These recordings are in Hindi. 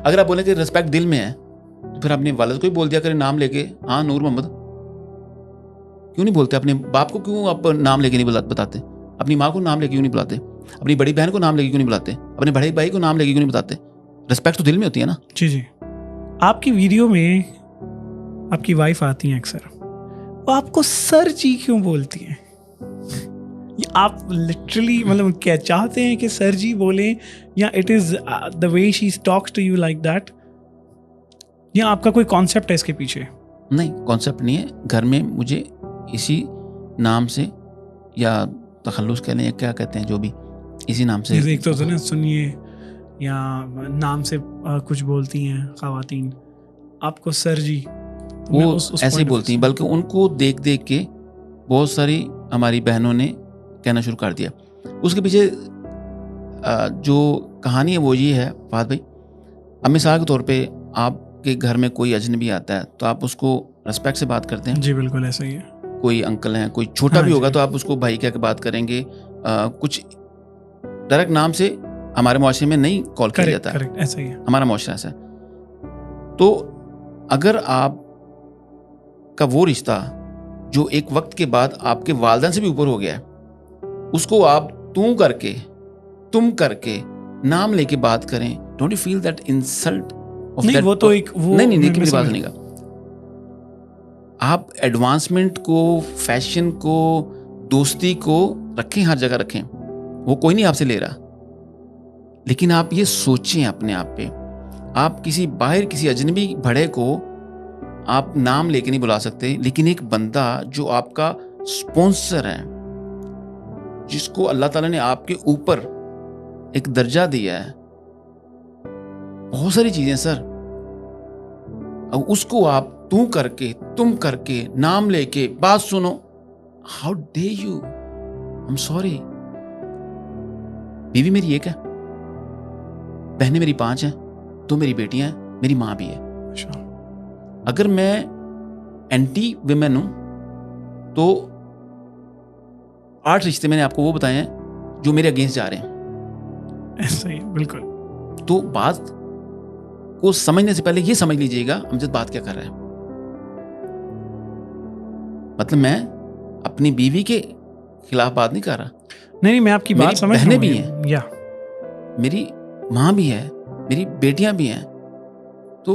अगर आप बोलें कि रिस्पेक्ट दिल में है तो फिर अपने वालिद को ही बोल दिया करें नाम लेके, हाँ नूर मोहम्मद। क्यों नहीं बोलते? अपने बाप को क्यों आप नाम लेके नहीं बताते? अपनी माँ को नाम लेके क्यों नहीं बुलाते? अपनी बड़ी बहन को नाम लेके क्यों नहीं बुलाते? अपने बड़े भाई को नाम लेके क्यों नहीं बताते? रिस्पेक्ट तो दिल में होती है ना। जी जी। आपकी वीडियो में आपकी वाइफ आती हैं अक्सर, वो आपको सर जी क्यों बोलती हैं? आप लिटरली मतलब क्या चाहते हैं कि सर जी बोलें, या it is the way she talks to you like that, या आपका कोई कॉन्सेप्ट है इसके पीछे? नहीं, कॉन्सेप्ट नहीं है। घर में मुझे इसी नाम से या तखल्लुस कह लें या क्या कहते हैं, जो भी इसी नाम से। एक तो ना सुनिए या नाम से कुछ बोलती हैं ख़वातीन, आपको सर जी तो वो ऐसे ही बोलती हैं, बल्कि उनको देख देख के बहुत सारी हमारी बहनों ने कहना शुरू कर दिया। उसके पीछे जो कहानी है वो ये है फहद भाई, अब मिसाल के तौर पे आपके घर में कोई अजनबी आता है तो आप उसको रिस्पेक्ट से बात करते हैं। जी बिल्कुल ऐसा ही है। कोई अंकल हैं, कोई छोटा हाँ भी होगा जी। तो आप उसको भाई कह के बात करेंगे। कुछ डायरेक्ट नाम से हमारे मुआशरे में नहीं कॉल किया जाता है। करेक्ट, ऐसा ही है हमारा मुआशरा ऐसा है। तो अगर आप का वो रिश्ता जो एक वक्त के बाद आपके वालिदैन से भी ऊपर हो गया है, उसको आप तू करके तुम करके नाम लेके बात करें, don't you feel that insult of नहीं दैट? वो तो एक वो नहीं मैं मेरी बात समझ- सुनिएगा। आप एडवांसमेंट को, फैशन को, दोस्ती को रखें, हर जगह रखें, वो कोई नहीं आपसे ले रहा। लेकिन आप ये सोचें अपने आप पे, आप किसी बाहर किसी अजनबी भड़े को आप नाम लेके नहीं बुला सकते, लेकिन एक बंदा जो आपका स्पॉन्सर है, जिसको अल्लाह ताला ने आपके ऊपर एक दर्जा दिया है, बहुत सारी चीजें सर, अब उसको आप तू करके तुम करके नाम लेके बात सुनो, how day you? I am sorry. बीवी मेरी एक है, बहनें मेरी 5 हैं, 2 मेरी बेटियां हैं, मेरी माँ भी है। अगर मैं एंटी विमेन हूं तो 8 रिश्ते मैंने आपको वो बताए हैं जो मेरे अगेंस्ट जा रहे हैं। ऐसा ही बिल्कुल। तो बात को समझने से पहले ये समझ लीजिएगा अमजद बात क्या कर रहा है। मतलब मैं अपनी बीवी के खिलाफ बात नहीं कर रहा। नहीं मैं आपकी बात समझ रहा हूं। बहनें भी हैं, या मेरी माँ भी है, मेरी बेटियां भी हैं। तो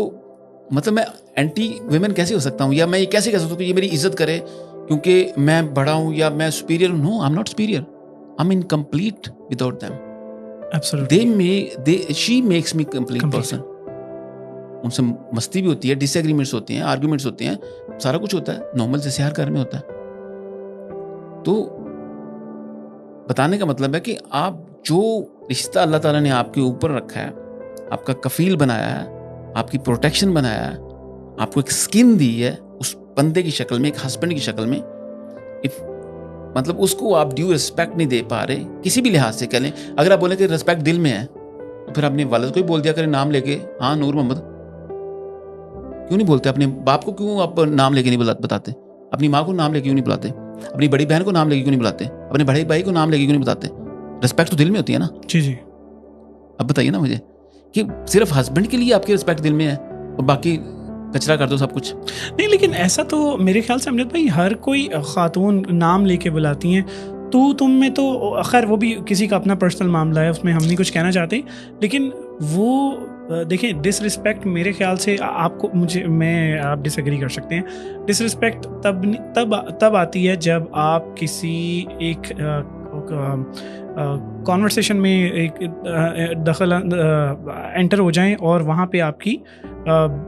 मतलब मैं एंटी वुमेन कैसे हो सकता हूँ, या मैं ये कैसे कह सकता हूँ कि ये मेरी इज्जत करे क्योंकि मैं बड़ा हूँ या मैं सुपीरियर हूँ? No, I am not superior, I am incomplete without them. Absolutely. She makes me complete person. उनसे मस्ती भी होती है, डिसएग्रीमेंट्स होती हैं, आर्ग्यूमेंट्स होते हैं, सारा कुछ होता है, नॉर्मल जैसे हर घर में होता है। तो बताने का मतलब है कि आप जो रिश्ता अल्लाह ताला ने आपके ऊपर रखा है, आपका कफील बनाया है, आपकी प्रोटेक्शन बनाया है, आपको एक स्किन दी है उस बंदे की शक्ल में, एक हस्बैंड की शक्ल में, मतलब उसको आप ड्यू रिस्पेक्ट नहीं दे पा रहे किसी भी लिहाज से। कह लें अगर आप बोले कि रिस्पेक्ट दिल में है तो फिर अपने वालिद को ही बोल दिया करें नाम लेके, हाँ नूर मोहम्मद। क्यों नहीं बोलते? अपने बाप को क्यों आप नाम लेके नहीं बताते? अपनी माँ को नाम लेके क्यों नहीं बुलाते? अपनी बड़ी बहन को नाम लेके क्यों नहीं बुलाते? अपने बड़े भाई को नाम लेके क्यों नहीं बताते? रिस्पेक्ट तो दिल में होती है ना। जी जी। अब बताइए ना मुझे कि सिर्फ हस्बैंड के लिए आपकी रिस्पेक्ट दिल में है और बाकी कचरा कर दो सब कुछ। नहीं लेकिन ऐसा तो मेरे ख्याल से अमजद भाई हर कोई खातून नाम लेके बुलाती हैं, तू तुम में तो खैर वो भी किसी का अपना पर्सनल मामला है, उसमें हम नहीं कुछ कहना चाहते। लेकिन वो देखें डिसरिस्पेक्ट मेरे ख्याल से आपको आप डिसएग्री कर सकते हैं। डिसरिस्पेक्ट तब आती है जब आप किसी एक कॉन्वर्सेशन में एक एंटर हो जाएं और वहाँ पे आपकी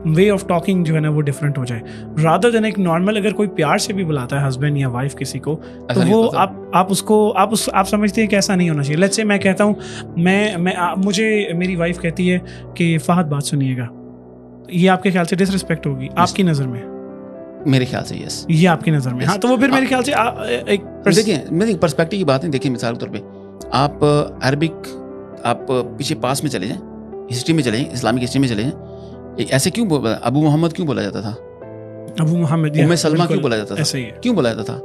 वे ऑफ टॉकिंग जो है ना वो डिफरेंट हो जाए, रादर देन एक नॉर्मल अगर कोई प्यार से भी बुलाता है हस्बैंड या वाइफ किसी को, तो वो आप समझते हैं कि ऐसा नहीं होना चाहिए। लेट्स से मैं कहता हूँ मुझे मेरी वाइफ कहती है कि फहद बात सुनिएगा, ये आपके ख्याल से डिसरिस्पेक्ट होगी आपकी नज़र में? मेरे ख्याल से यस, ये आपकी नज़र में। हाँ तो वो फिर मेरे ख्याल से एक देखिए मेरी पर्सपेक्टिव की बात नहीं। देखिए मिसाल के तौर पे आप अरबिक आप पीछे पास में चले जाएं, हिस्ट्री में चले जाएं, इस्लामिक हिस्ट्री में चले जाएं, ऐसे क्यों अबू मोहम्मद क्यों बोला जाता था? अबू मोहम्मद, उम्मे सलमा क्यों बोला जाता था? ऐसे ही है। क्यों बोला जाता था?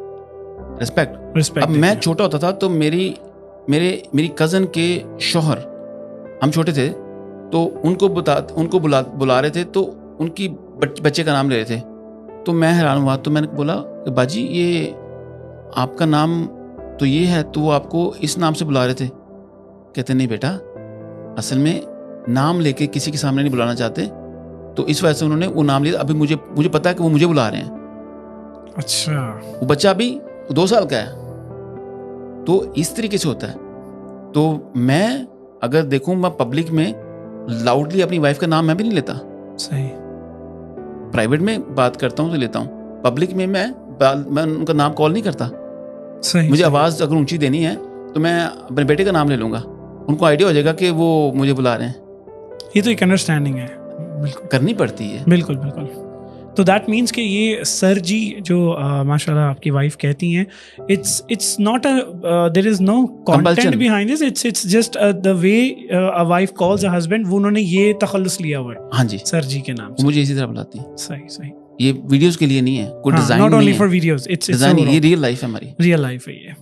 रिस्पेक्ट। अब मैं छोटा होता था तो मेरी कजन के शौहर, हम छोटे थे तो उनको बुला रहे थे, तो उनकी बच्चे का नाम ले रहे थे। तो मैं हैरान हुआ, तो मैंने बोला कि बाजी ये आपका नाम तो ये है, तो आपको इस नाम से बुला रहे थे? कहते नहीं बेटा, असल में नाम लेके किसी के सामने नहीं बुलाना चाहते, तो इस वजह से उन्होंने वो नाम लिया। अभी मुझे पता है कि वो मुझे बुला रहे हैं। अच्छा। वो बच्चा अभी 2 साल का है। तो इस तरीके से होता है। तो मैं अगर देखूं, मैं पब्लिक में लाउडली अपनी वाइफ का नाम मैं भी नहीं लेता। सही। प्राइवेट में बात करता हूं तो लेता हूं, पब्लिक में मैं उनका नाम कॉल नहीं करता। सही। मुझे आवाज अगर ऊंची देनी है तो मैं अपने बेटे का नाम ले लूंगा, उनको आइडिया हो जाएगा कि वो मुझे बुला रहे हैं। ये तो एक अंडरस्टैंडिंग है, बिल्कुल करनी पड़ती है। बिल्कुल बिल्कुल। तो दैट मीन्स कि ये सर जी जो माशाल्लाह आपकी वाइफ कहती हैं, it's not there is no content behind this, it's just the way a wife calls a husband, वो उन्होंने ये तखल्लुस लिया हुआ है। हाँ जी, सर जी के नाम वो से। मुझे इसी तरह बुलाती है। सही सही। ये वीडियोस के लिए नहीं है, कोई डिजाइन नॉट नहीं ओनली है, फॉर वीडियोस, इट्स डिजाइन ये रियल लाइफ है हमारी। रियल लाइफ है ये।